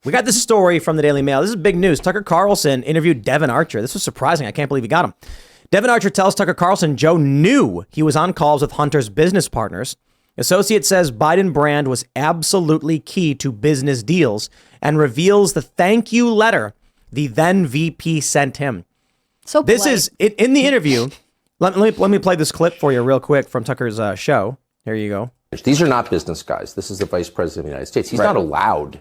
We got this story from the Daily Mail. This is big news. Tucker Carlson interviewed Devon Archer. This was surprising. I can't believe he got him. Devon Archer tells Tucker Carlson Joe knew he was on calls with Hunter's business partners. Associate says Biden brand was absolutely key to business deals and reveals the thank you letter the then VP sent him. So this is in the interview. Let me play this clip for you real quick from Tucker's show. Here you go. These are not business guys. This is the vice president of the United States. He's not allowed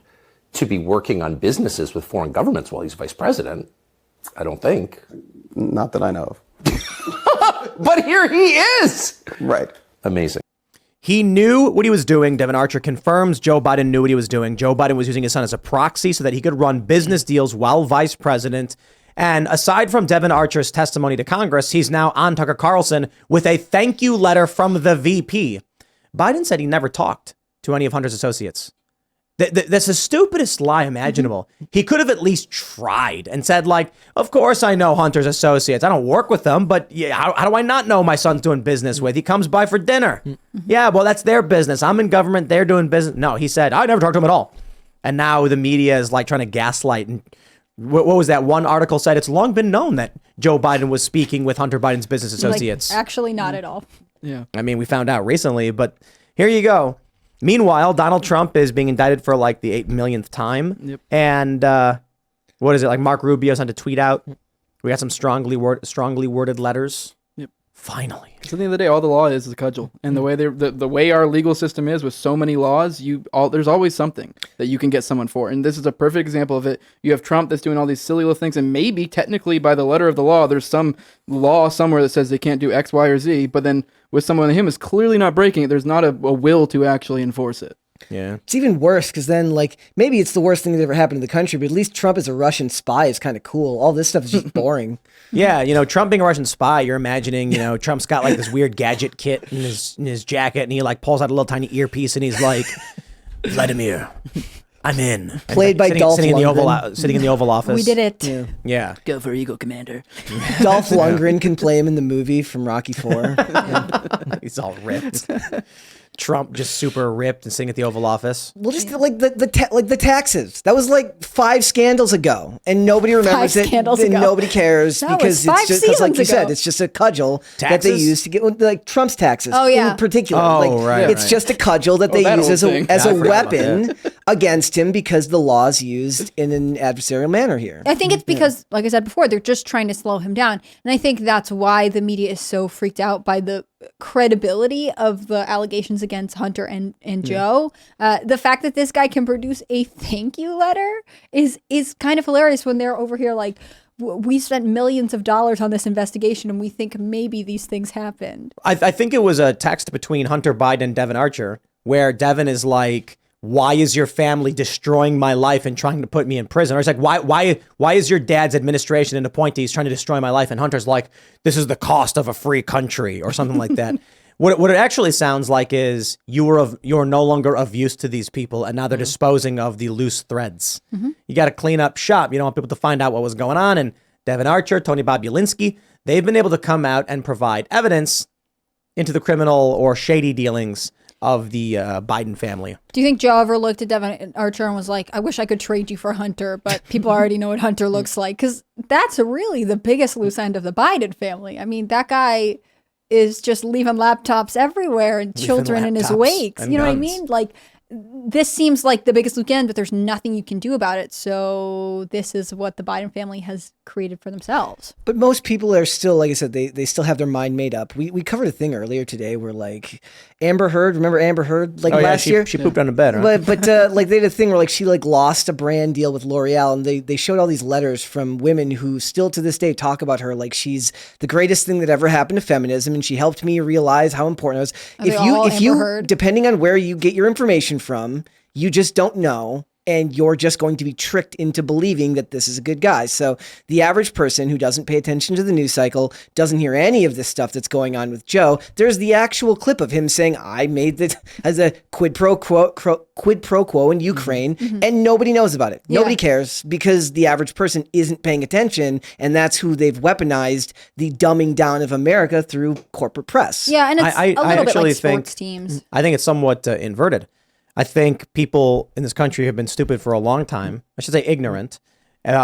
to be working on businesses with foreign governments while he's vice president. I don't think. Not that I know of. But here he is. Right. Amazing. He knew what he was doing. Devon Archer confirms Joe Biden knew what he was doing. Joe Biden was using his son as a proxy so that he could run business deals while vice president. And aside from Devon Archer's testimony to Congress, he's now on Tucker Carlson with a thank you letter from the VP. Biden said he never talked to any of Hunter's associates. That's the stupidest lie imaginable. He could have at least tried and said, like, of course I know Hunter's associates. I don't work with them, but yeah, how do I not know my son's doing business with? He comes by for dinner. Yeah, well, that's their business. I'm in government. They're doing business. No, he said, I never talked to him at all. And now the media is like trying to gaslight. And what was that? One article said it's long been known that Joe Biden was speaking with Hunter Biden's business associates. Like, actually, not at all. Yeah. I mean, we found out recently, but here you go. Meanwhile, Donald Trump is being indicted for like the 8 millionth time. Yep. And what is it? Like Mark Rubio sent a tweet out. We got some strongly worded letters. Yep. Finally. So at the end of the day, all the law is a cudgel. And the way the way our legal system is with so many laws, there's always something that you can get someone for. And this is a perfect example of it. You have Trump that's doing all these silly little things, and maybe technically by the letter of the law, there's some law somewhere that says they can't do X, Y, or Z, but then with someone like him is clearly not breaking it, there's not a will to actually enforce it. Yeah. It's even worse because then, like, maybe it's the worst thing that ever happened in the country, but at least Trump as a Russian spy is kind of cool. All this stuff is just boring. Yeah, Trump being a Russian spy, you're imagining, Trump's got like this weird gadget kit in his jacket, and he like pulls out a little tiny earpiece, and he's like, Vladimir, I'm in. Played by Dolph Lundgren. Sitting in the Oval Office. We did it. Yeah. Go for Eagle Commander. Dolph Lundgren can play him in the movie from Rocky IV. He's all ripped. Trump just super ripped and sitting at the Oval Office. Well, just like the taxes. That was like 5 scandals ago, and nobody remembers it. And nobody cares because it's just like you said, it's just a cudgel that they use to get like Trump's taxes. Oh yeah, in particular. Right. It's just a cudgel that they use as a weapon against him because the law is used in an adversarial manner here. I think it's because, like I said before, they're just trying to slow him down, and I think that's why the media is so freaked out by the credibility of the allegations against Hunter and Joe. The fact that this guy can produce a thank you letter is kind of hilarious when they're over here like, we spent millions of dollars on this investigation and we think maybe these things happened. I think it was a text between Hunter Biden and Devon Archer where Devon is like, why is your family destroying my life and trying to put me in prison? Or it's like, why is your dad's administration and appointees trying to destroy my life? And Hunter's like, this is the cost of a free country or something like that. What it actually sounds like is you're no longer of use to these people, and now they're disposing of the loose threads. You got to clean up shop. You don't want people to find out what was going on. And Devon Archer, Tony Bobulinski, they've been able to come out and provide evidence into the criminal or shady dealings of the Biden family. Do you think Joe ever looked at Devon Archer and was like, I wish I could trade you for Hunter, but people already know what Hunter looks like? Because that's really the biggest loose end of the Biden family. I mean, that guy is just leaving laptops everywhere and children in his wakes. You know what I mean? Like, this seems like the biggest loose end, but there's nothing you can do about it. So this is what the Biden family has created for themselves. But most people are still, like I said, they still have their mind made up. We covered a thing earlier today where like Amber Heard, remember Amber Heard last year? She pooped on a bed, right? But like they had a thing where like she like lost a brand deal with L'Oreal, and they showed all these letters from women who still to this day talk about her like she's the greatest thing that ever happened to feminism, and she helped me realize how important it was. If you depending on where you get your information from, you just don't know. And you're just going to be tricked into believing that this is a good guy. So the average person who doesn't pay attention to the news cycle, doesn't hear any of this stuff that's going on with Joe. There's the actual clip of him saying, I made that as a quid pro quo in Ukraine, and nobody knows about it. Yeah. Nobody cares because the average person isn't paying attention, and that's who they've weaponized the dumbing down of America through corporate press. Yeah, and it's a little bit like sports teams. I think it's somewhat inverted. I think people in this country have been stupid for a long time. I should say ignorant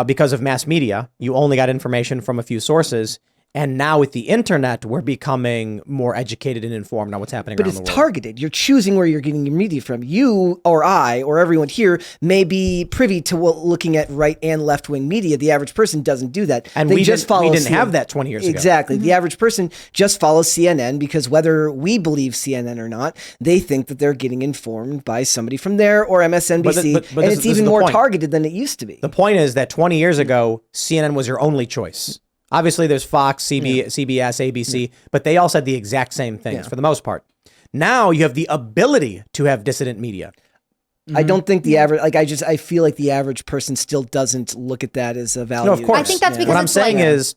because of mass media. You only got information from a few sources. And now with the internet, we're becoming more educated and informed on what's happening But around the it's world. targeted. You're choosing where you're getting your media from. You or I or everyone here may be privy to looking at right and left wing media. The average person doesn't do that. And They we just didn't follow have that 20 years ago. Exactly. The average person just follows CNN because whether we believe CNN or not, they think that they're getting informed by somebody from there or MSNBC, but and this it's is even the more point. targeted than it used to be. The point is that 20 years ago, CNN was your only choice. Obviously, there's Fox, CBS, ABC, but they all said the exact same things for the most part. Now you have the ability to have dissident media. I don't think the average, I feel like the average person still doesn't look at that as a value. No, of course. I think that's because what I'm it's saying like- is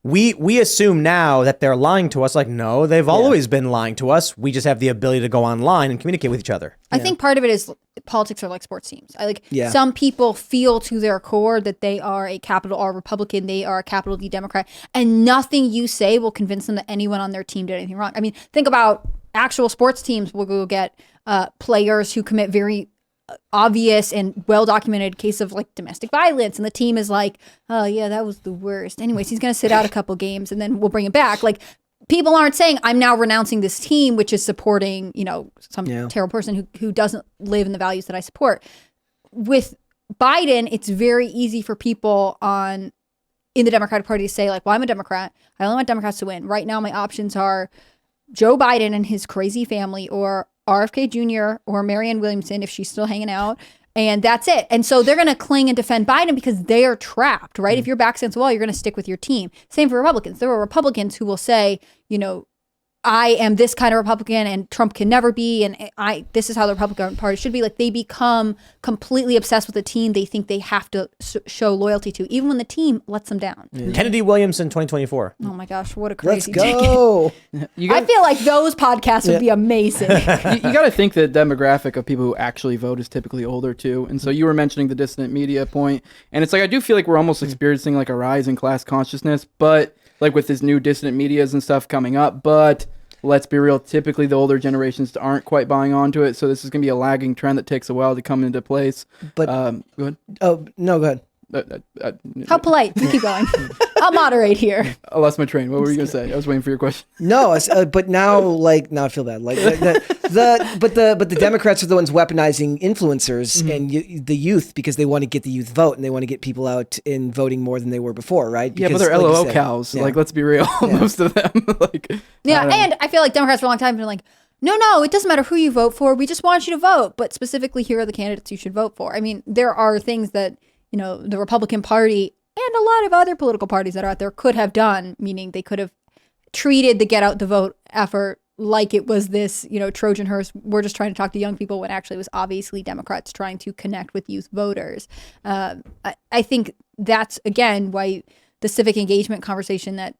we assume now that they're lying to us. Like, no, they've always been lying to us. We just have the ability to go online and communicate with each other. I think part of it is politics are like sports teams. Yeah. Some people feel to their core that they are a capital R Republican, they are a capital D Democrat, and nothing you say will convince them that anyone on their team did anything wrong. I mean, think about actual sports teams will go get players who commit very obvious and well-documented case of like domestic violence, and the team is like, oh yeah, that was the worst. Anyways, he's going to sit out a couple games and then we'll bring him back. Like, people aren't saying I'm now renouncing this team, which is supporting, some terrible person who doesn't live in the values that I support. With Biden, it's very easy for people in the Democratic Party to say like, well, I'm a Democrat. I only want Democrats to win. Right now, my options are Joe Biden and his crazy family, or RFK Jr. or Marianne Williamson if she's still hanging out. And that's it. And so they're going to cling and defend Biden because they are trapped, right? If your back's against the wall, you're going to stick with your team. Same for Republicans. There are Republicans who will say, I am this kind of Republican and Trump can never be. And this is how the Republican Party should be. Like, they become completely obsessed with the team they think they have to show loyalty to, even when the team lets them down. Kennedy Williamson 2024. Oh my gosh, what a Let's crazy ticket. go. I feel like those podcasts would be amazing. You got to think the demographic of people who actually vote is typically older too. And so you were mentioning the dissident media point, and it's like I do feel like we're almost experiencing like a rise in class consciousness, but like with this new dissident medias and stuff coming up. But let's be real, typically the older generations aren't quite buying onto it, so this is going to be a lagging trend that takes a while to come into place. But go ahead. Oh, no, go ahead. How polite. You keep going. I'll moderate here. I lost my train. What were you going to say? I was waiting for your question. No, but now I feel bad. Like but the Democrats are the ones weaponizing influencers and the youth because they want to get the youth vote and they want to get people out in voting more than they were before, right? Yeah, but Because, they're like you LOL said, cows. yeah. Like, let's be real. Most of them. Yeah, and I feel like Democrats for a long time have been like, no, it doesn't matter who you vote for. We just want you to vote. But specifically, here are the candidates you should vote for. I mean, there are things that, the Republican Party and a lot of other political parties that are out there could have done, meaning they could have treated the get out the vote effort like it was this, Trojan horse. We're just trying to talk to young people when actually it was obviously Democrats trying to connect with youth voters. I think that's, again, why the civic engagement conversation that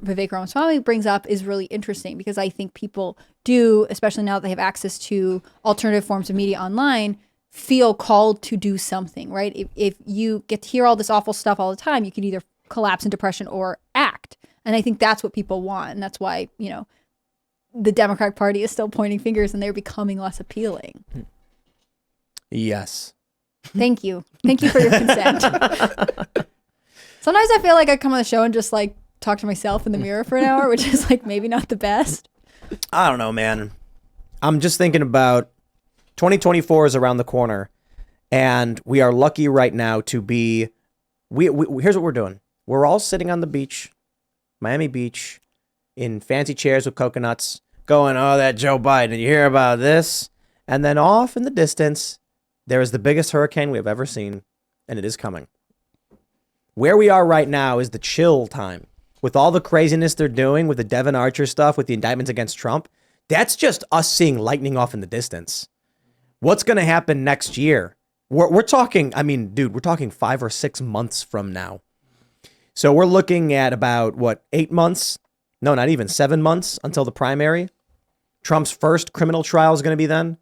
Vivek Ramaswamy brings up is really interesting, because I think people do, especially now that they have access to alternative forms of media online, feel called to do something, right? If you get to hear all this awful stuff all the time, you can either collapse in depression or act. And I think that's what people want. And that's why, the Democratic Party is still pointing fingers and they're becoming less appealing. Yes. Thank you. Thank you for your consent. Sometimes I feel like I come on the show and just like talk to myself in the mirror for an hour, which is like maybe not the best. I don't know, man. I'm just thinking about 2024 is around the corner, and we are lucky right now to be. Here's what we're doing. We're all sitting on the beach, Miami Beach, in fancy chairs with coconuts, going, "Oh, that Joe Biden. You hear about this?" And then off in the distance, there is the biggest hurricane we have ever seen, and it is coming. Where we are right now is the chill time. With all the craziness they're doing with the Devon Archer stuff, with the indictments against Trump, that's just us seeing lightning off in the distance. What's going to happen next year? We're talking, we're talking 5 or 6 months from now. So we're looking at about, 8 months? No, not even 7 months until the primary. Trump's first criminal trial is going to be then.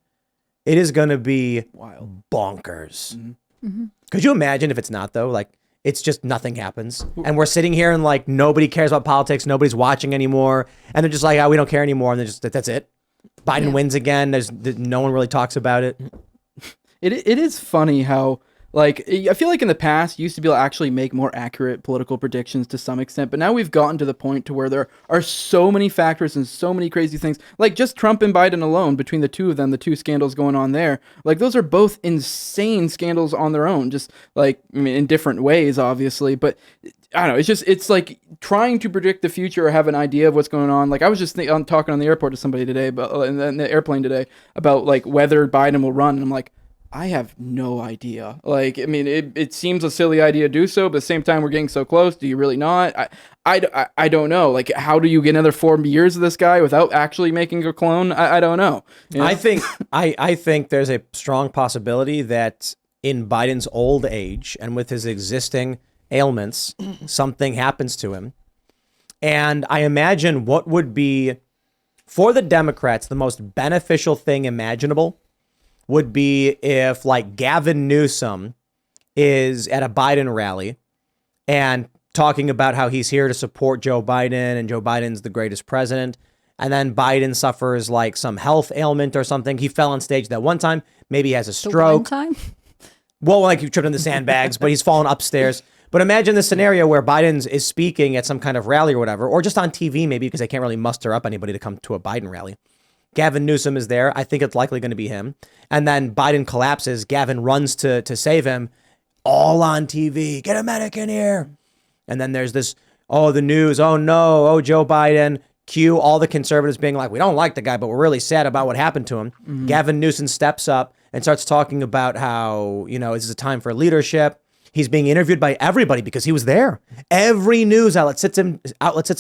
It is going to be wild, bonkers. Mm-hmm. Could you imagine if it's not, though? Like, it's just nothing happens. And we're sitting here and like nobody cares about politics. Nobody's watching anymore. And they're just like, we don't care anymore. And that's it. Biden wins again. No one really talks about it. it is funny how, like, I feel like in the past, you used to be able to actually make more accurate political predictions to some extent, but now we've gotten to the point to where there are so many factors and so many crazy things. Like, just Trump and Biden alone, between the two of them, the two scandals going on there, like, those are both insane scandals on their own, just, like, I mean, in different ways, obviously, but I don't know, it's like trying to predict the future or have an idea of what's going on. Like, I was just talking on the airport to somebody today, in the airplane today, about, like, whether Biden will run, and I'm like, I have no idea. Like, I mean, it seems a silly idea to do so, but at the same time, we're getting so close. Do you really not? I don't know. Like, how do you get another 4 years of this guy without actually making a clone? I don't know. You know? I think there's a strong possibility that in Biden's old age and with his existing ailments, something happens to him. And I imagine what would be, for the Democrats, the most beneficial thing imaginable would be if, like, Gavin Newsom is at a Biden rally and talking about how he's here to support Joe Biden and Joe Biden's the greatest president. And then Biden suffers like some health ailment or something. He fell on stage that one time. Maybe he has a stroke. The one time? Well, like he tripped on the sandbags, but he's fallen upstairs. But imagine the scenario where Biden is speaking at some kind of rally or whatever, or just on TV maybe, because they can't really muster up anybody to come to a Biden rally. Gavin Newsom is there. I think it's likely going to be him. And then Biden collapses. Gavin runs to save him, all on TV. Get a medic in here. And then there's this, oh, the news. Oh, no. Oh, Joe Biden. Cue all the conservatives being like, we don't like the guy, but we're really sad about what happened to him. Mm-hmm. Gavin Newsom steps up and starts talking about how, you know, this is a time for leadership. He's being interviewed by everybody because he was there. Every news outlet sits him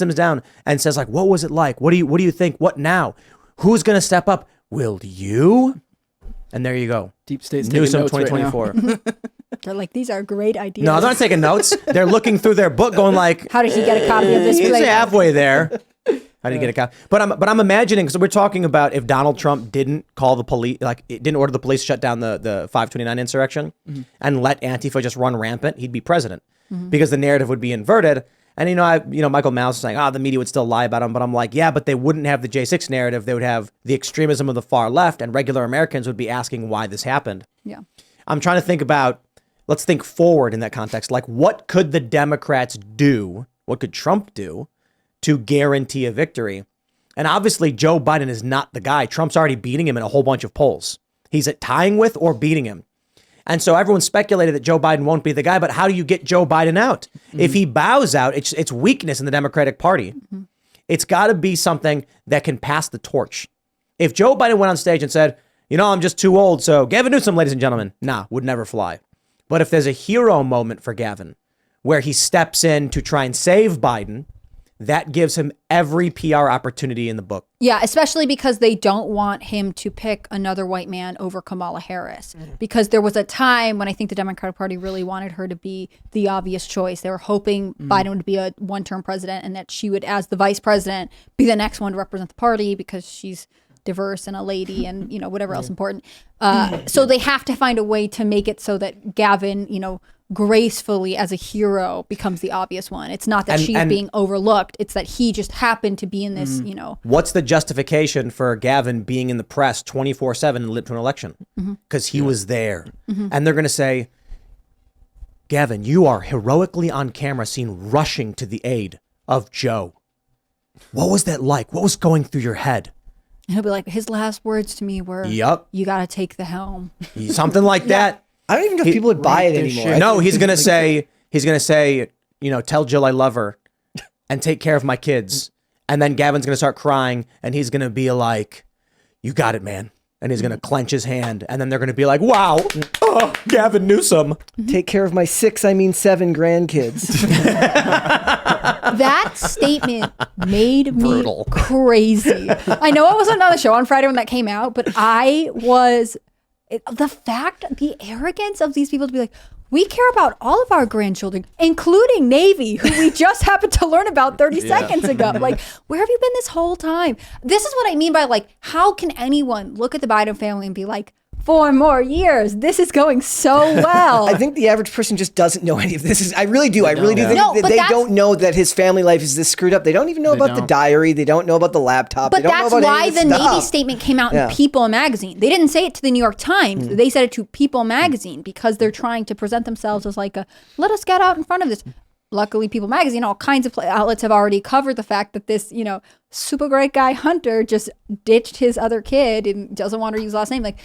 down and says, like, what was it like? What do you think? What now? Who's going to step up? Will you? And there you go. Deep State's Newsom taking notes 2024. Right They're like, these are great ideas. No, they're not taking notes. They're looking through their book going like, how did he get a copy of this he's play? halfway there. How did he get a copy? But I'm imagining, so we're talking about if Donald Trump didn't call the police, like it didn't order the police to shut down the 529 insurrection and let Antifa just run rampant, he'd be president because the narrative would be inverted. And, Michael Mouse is saying, the media would still lie about him. But I'm like, yeah, but they wouldn't have the J6 narrative. They would have the extremism of the far left, and regular Americans would be asking why this happened. Yeah. I'm trying to think about, let's think forward in that context. Like, what could the Democrats do? What could Trump do to guarantee a victory? And obviously, Joe Biden is not the guy. Trump's already beating him in a whole bunch of polls. He's at tying with or beating him. And so everyone speculated that Joe Biden won't be the guy, but how do you get Joe Biden out? If he bows out, it's weakness in the Democratic Party. It's got to be something that can pass the torch. If Joe Biden went on stage and said, I'm just too old, so Gavin Newsom, ladies and gentlemen, would never fly. But if there's a hero moment for Gavin, where he steps in to try and save Biden, that gives him every PR opportunity in the book. Yeah, especially because they don't want him to pick another white man over Kamala Harris. Because there was a time when I think the Democratic Party really wanted her to be the obvious choice. They were hoping Biden would be a one-term president and that she would, as the vice president, be the next one to represent the party because she's diverse and a lady and, whatever else important. So they have to find a way to make it so that Gavin, gracefully as a hero becomes the obvious one. It's not that she's being overlooked. It's that he just happened to be in this, What's the justification for Gavin being in the press 24/7 and live to an election? Because he was there. And they're going to say, Gavin, you are heroically on camera seen rushing to the aid of Joe. What was that like? What was going through your head? And he'll be like, his last words to me were, "Yep, you got to take the helm." Something like that. I don't even know if people would buy it anymore. No, he's gonna say, tell Jill I love her and take care of my kids. And then Gavin's gonna start crying and he's gonna be like, you got it, man. And he's gonna clench his hand. And then they're gonna be like, wow, Gavin Newsom. Take care of my 7 grandkids. That statement made me Brutal. crazy. I know I wasn't on the show on Friday when that came out, but the arrogance of these people to be like, we care about all of our grandchildren, including Navy, who we just happened to learn about 30 seconds ago. Like, where have you been this whole time? This is what I mean by, like, how can anyone look at the Biden family and be like, 4 more years. This is going so well. I think the average person just doesn't know any of this. I really do think No, that but they that's- don't know that his family life is this screwed up. They don't even know about the diary. They don't know about the laptop. But they don't that's know about why any of the this Navy stuff. statement came out Yeah. in People magazine. They didn't say it to the New York Times. They said it to People magazine because they're trying to present themselves as like let us get out in front of this. Luckily, People magazine, all kinds of outlets have already covered the fact that this, super great guy Hunter just ditched his other kid and doesn't want to use his last name. Like,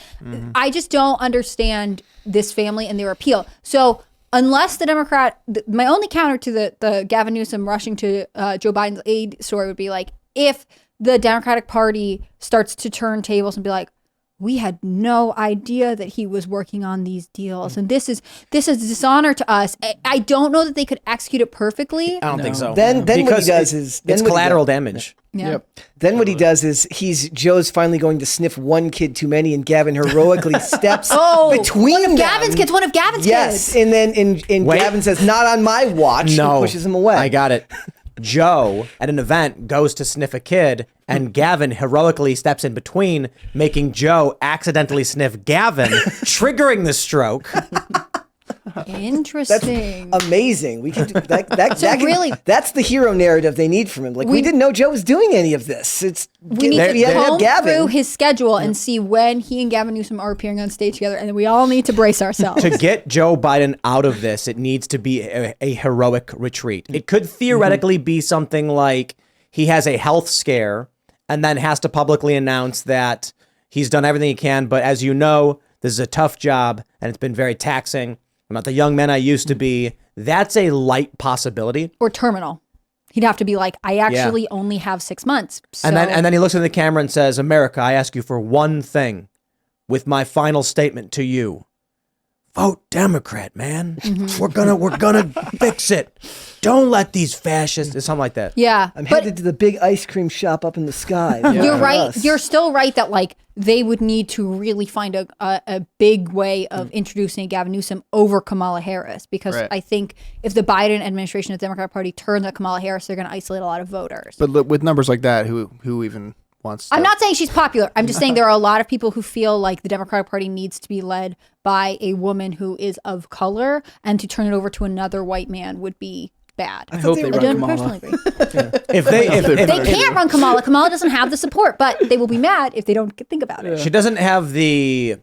I just don't understand this family and their appeal. So unless the my only counter to the Gavin Newsom rushing to Joe Biden's aid story would be like, if the Democratic Party starts to turn tables and be like, we had no idea that he was working on these deals, and this is dishonor to us. I don't know that they could execute it perfectly. I don't think so. Then what he Because does is it's collateral damage. Yeah. Yep. Then what he does is Joe's finally going to sniff one kid too many, and Gavin heroically steps between one of them. Gavin's kids. One of Gavin's Yes, kids. and then and Wait. Gavin says, "Not on my watch." No, and pushes him away. I got it. Joe at an event goes to sniff a kid, and Gavin heroically steps in between, making Joe accidentally sniff Gavin, triggering the stroke. Interesting. Amazing. We can do that. So really- that's the hero narrative they need from him. Like we didn't know Joe was doing any of this. We need we to had comb Gavin. through his schedule and see when he and Gavin Newsom are appearing on stage together, and then we all need to brace ourselves. To get Joe Biden out of this, it needs to be a heroic retreat. It could theoretically be something like he has a health scare and then has to publicly announce that he's done everything he can. But as you know, this is a tough job and it's been very taxing. I'm not the young man I used to be. That's a light possibility. Or terminal. He'd have to be like, I actually only have 6 months. So And then he looks at the camera and says, America, I ask you for one thing with my final statement to you. Vote Democrat, man. We're gonna fix it. Don't let these fascists, something like that. yeah. I'm but headed to the big ice cream shop up in the sky. you're For right. us. You're still right that like they would need to really find a big way of introducing Gavin Newsom over Kamala Harris, because Right. I think if the Biden administration of the Democratic Party turns on Kamala Harris, they're going to isolate a lot of voters. But look, with numbers like that, who even wants to? I'm not saying she's popular. I'm just saying there are a lot of people who feel like the Democratic Party needs to be led by a woman who is of color, and to turn it over to another white man would be bad. I hope they I run don't Kamala. personally agree. If They can't run Kamala. Kamala doesn't have the support, but they will be mad if they don't think about it. she doesn't have the,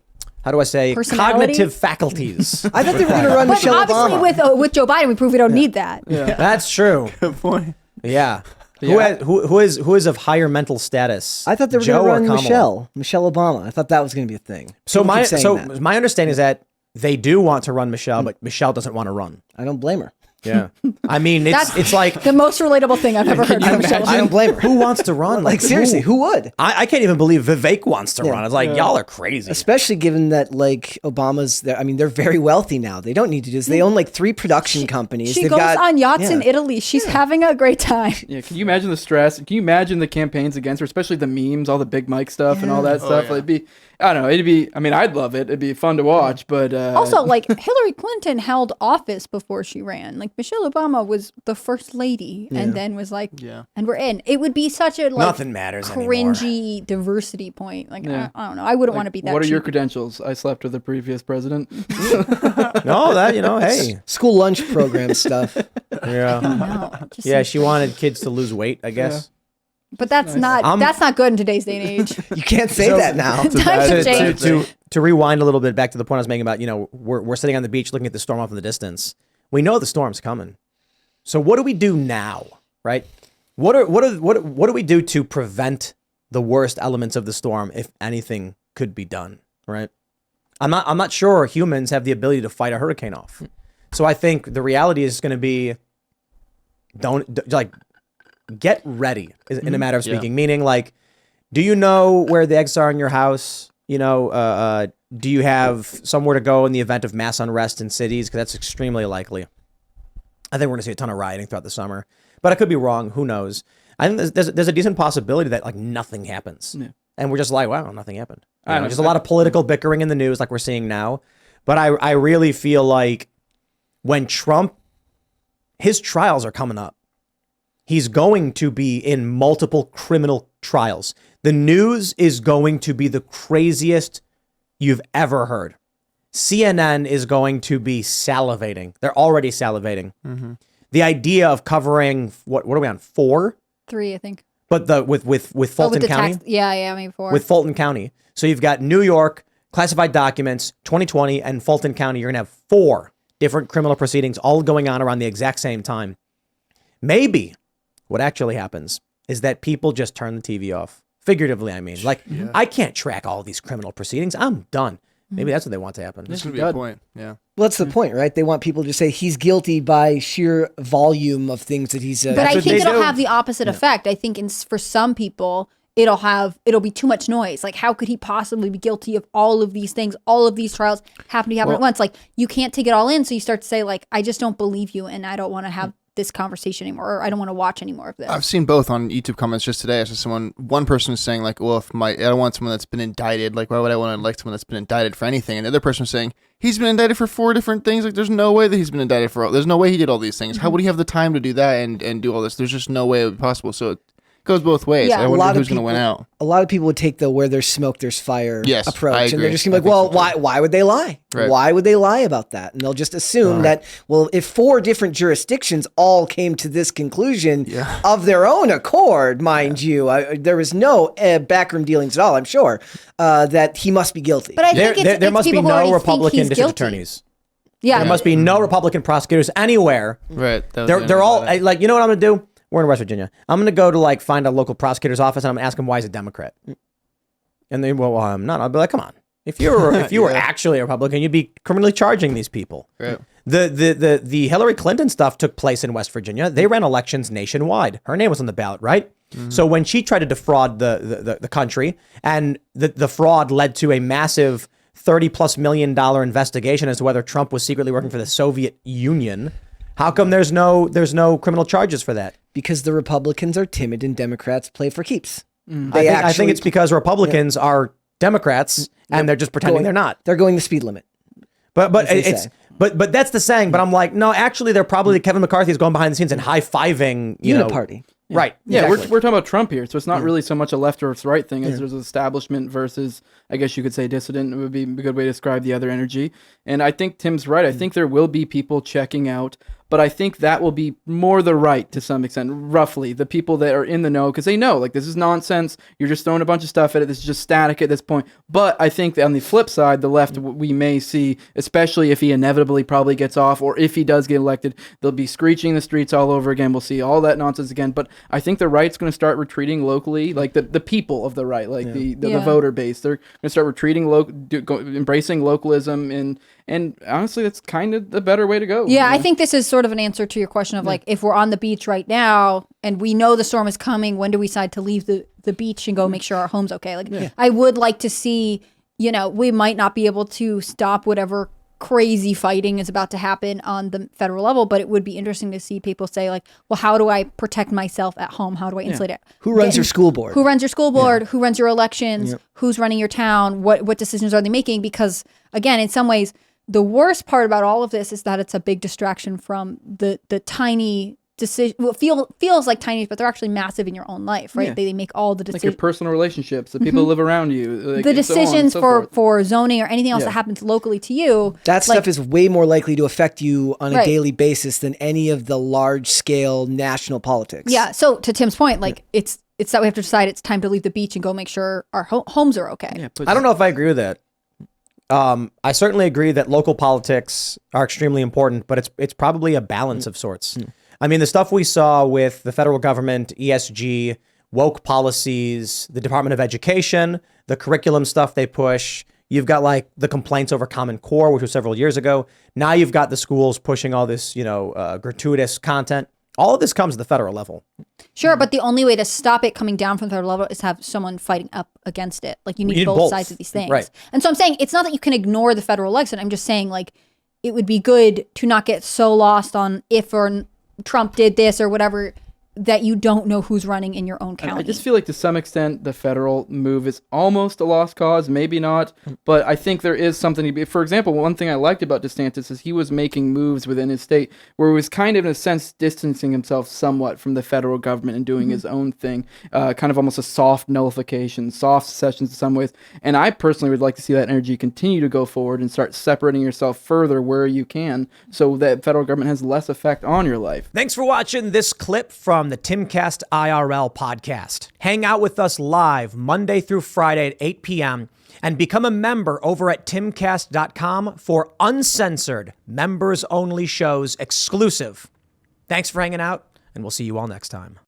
how do I say, Personality? cognitive faculties. I thought they were going to run But Michelle obviously, Obama. with Joe Biden, we prove we don't need that. That's true. Good point. Yeah. Yeah. Who is of higher mental status? I thought they were Joe going to or run Kamala? Michelle Obama. I thought that was going to be a thing. So People keep saying that. my understanding is that they do want to run Michelle, but Michelle doesn't want to run. I don't blame her. Yeah. I mean, it's like The most relatable thing I've ever heard from Michelle. I don't blame her. who wants to run? Like seriously, who would? I can't even believe Vivek wants to run. It's like y'all are crazy. Especially given that like Obama's, they're very wealthy now. They don't need to do this. They own like 3 production companies. She They've goes got, on yachts in yeah. Italy. She's having a great time. Yeah, can you imagine the stress? Can you imagine the campaigns against her, especially the memes, all the big Mike stuff and all that stuff? yeah. Like, it'd be, I don't know, it'd be, I mean, I'd love it. It'd be fun to watch, but Also, like Hillary Clinton held office before she ran. Like Michelle Obama was the first lady, and then was like, and we're in. It would be such a like Nothing matters anymore. cringy diversity point. Like Yeah. I don't know. I wouldn't want to be that. what are your cheap. credentials? I slept with the previous president. No, that hey, school lunch program stuff. yeah, No, just yeah. seems- She wanted kids to lose weight, I guess. but that's not good in today's day and age. You can't say that now. Times have changed. To rewind a little bit back to the point I was making about, we're sitting on the beach looking at the storm off in the distance. We know the storm's coming. So what do we do now, right? What do we do to prevent the worst elements of the storm, if anything could be done, right? I'm not sure humans have the ability to fight a hurricane off. So I think the reality is going to be get ready in a matter of speaking, meaning like, do you know where the eggs are in your house? Do you have somewhere to go in the event of mass unrest in cities? Because that's extremely likely. I think we're going to see a ton of rioting throughout the summer, but I could be wrong. Who knows? I think there's a decent possibility that like nothing happens, and we're just like, wow, nothing happened. There's a lot of political bickering in the news, like we're seeing now. But I really feel like when Trump, his trials are coming up. He's going to be in multiple criminal trials. The news is going to be the craziest you've ever heard. CNN is going to be salivating. They're already salivating. The idea of covering what are we on 4? 3, I think. But with Fulton the County, maybe 4. with Fulton County. So you've got New York, classified documents, 2020, and Fulton County. You're gonna have 4 different criminal proceedings all going on around the exact same time. Maybe what actually happens is that people just turn the TV off. Figuratively, I mean, like I can't track all these criminal proceedings. I'm done. Maybe that's what they want to happen. This would be a point. Yeah. Well, that's the point, right? They want people to say he's guilty by sheer volume of things that he's. But I what think they it'll do. have the opposite effect. I think for some people, it'll be too much noise. Like, how could he possibly be guilty of all of these things? All of these trials happen to happen at once. Like, you can't take it all in. So you start to say, like, I just don't believe you, and I don't want to have this conversation anymore, or I don't want to watch any more of this. I've seen both on YouTube comments just today. It's just one person is saying like, well, I don't want someone that's been indicted. Like, why would I want to elect someone that's been indicted for anything? And the other person was saying he's been indicted for 4 different things. Like, there's no way that he's been indicted for. There's no way he did all these things. How would he have the time to do that and do all this? There's just no way it would be possible. So it goes both ways. Yeah, I wonder who's going to win out. A lot of people would take the where there's smoke, there's fire Yes, I approach. And they're agree. just going to be like, well, why would they lie? Right. Why would they lie about that? And they'll just assume that, well, if 4 different jurisdictions all came to this conclusion of their own accord, mind you, there was no backroom dealings at all, I'm sure, that he must be guilty. But I think There it's must be people who already no think Republican he's district guilty. attorneys. Yeah, There must be no Republican prosecutors anywhere. Right. That was the They're all other- like, you know what I'm gonna do? We're in West Virginia. I'm gonna go to like find a local prosecutor's office and I'm gonna ask him why he's a Democrat. And they, well, I'm not. I'll be like, come on. If you were actually a Republican, you'd be criminally charging these people. Right. The Hillary Clinton stuff took place in West Virginia. They ran elections nationwide. Her name was on the ballot, right? So when she tried to defraud the country, and the fraud led to a massive $30+ million investigation as to whether Trump was secretly working for the Soviet Union. How come there's no criminal charges for that? because the Republicans are timid and Democrats play for keeps. I think it's because Republicans are Democrats and they're just pretending they're not. They're going the speed limit. But they it's say. but that's the saying. But I'm like, no, actually, they're probably Kevin McCarthy is going behind the scenes and high fiving, Uniparty. Right. Yeah, exactly. we're talking about Trump here, so it's not really so much a left or right thing as there's establishment versus, I guess you could say, dissident would be a good way to describe the other energy. And I think Tim's right. I think there will be people checking out, but I think that will be more the right to some extent, roughly, the people that are in the know, because they know, like, this is nonsense. You're just throwing a bunch of stuff at it. This is just static at this point. But I think that on the flip side, the left, we may see, especially if he inevitably probably gets off, or if he does get elected, they'll be screeching the streets all over again. We'll see all that nonsense again. But I think the right's going to start retreating locally, like the people of the right, like the voter base. They're going to start retreating, embracing localism, and honestly, that's kind of the better way to go. Yeah, I think this is sort of an answer to your question of like, if we're on the beach right now and we know the storm is coming, when do we decide to leave the beach and go make sure our home's okay? Like, I would like to see, we might not be able to stop whatever crazy fighting is about to happen on the federal level, but it would be interesting to see people say like, well, how do I protect myself at home? How do I insulate it? Who runs your school board? Who runs your school board? Who runs your elections? Who's running your town? What decisions are they making? Because again, in some ways, the worst part about all of this is that it's a big distraction from the tiny decision. Well, feels like tiny, but they're actually massive in your own life, right? Yeah. They make all the like your decisions. personal relationships, the people who live around you, like, The and so on and decisions so forth. for zoning or anything else that happens locally to you. That stuff is way more likely to affect you on a Right. daily basis than any of the large scale national politics. Yeah. So to Tim's point, like it's that we have to decide it's time to leave the beach and go make sure our homes are okay. Yeah, I don't know if I agree with that. I certainly agree that local politics are extremely important, but it's probably a balance of sorts. I mean, the stuff we saw with the federal government, ESG, woke policies, the Department of Education, the curriculum stuff they push. You've got like the complaints over Common Core, which was several years ago. Now you've got the schools pushing all this, gratuitous content. All of this comes at the federal level. Sure, but the only way to stop it coming down from the federal level is to have someone fighting up against it. Like you need both sides of these things. Right. And so I'm saying it's not that you can ignore the federal election. I'm just saying like it would be good to not get so lost on if or Trump did this or whatever. that you don't know who's running in your own county. I just feel like to some extent the federal move is almost a lost cause, maybe not, but I think there is something to be. For example, one thing I liked about DeSantis is he was making moves within his state where he was kind of, in a sense, distancing himself somewhat from the federal government and doing his own thing, kind of almost a soft nullification, soft secessions in some ways. And I personally would like to see that energy continue to go forward and start separating yourself further where you can, so that federal government has less effect on your life. Thanks for watching this clip from the Timcast IRL podcast. Hang out with us live Monday through Friday at 8 p.m. and become a member over at timcast.com for uncensored, members-only shows exclusive. Thanks for hanging out, and we'll see you all next time.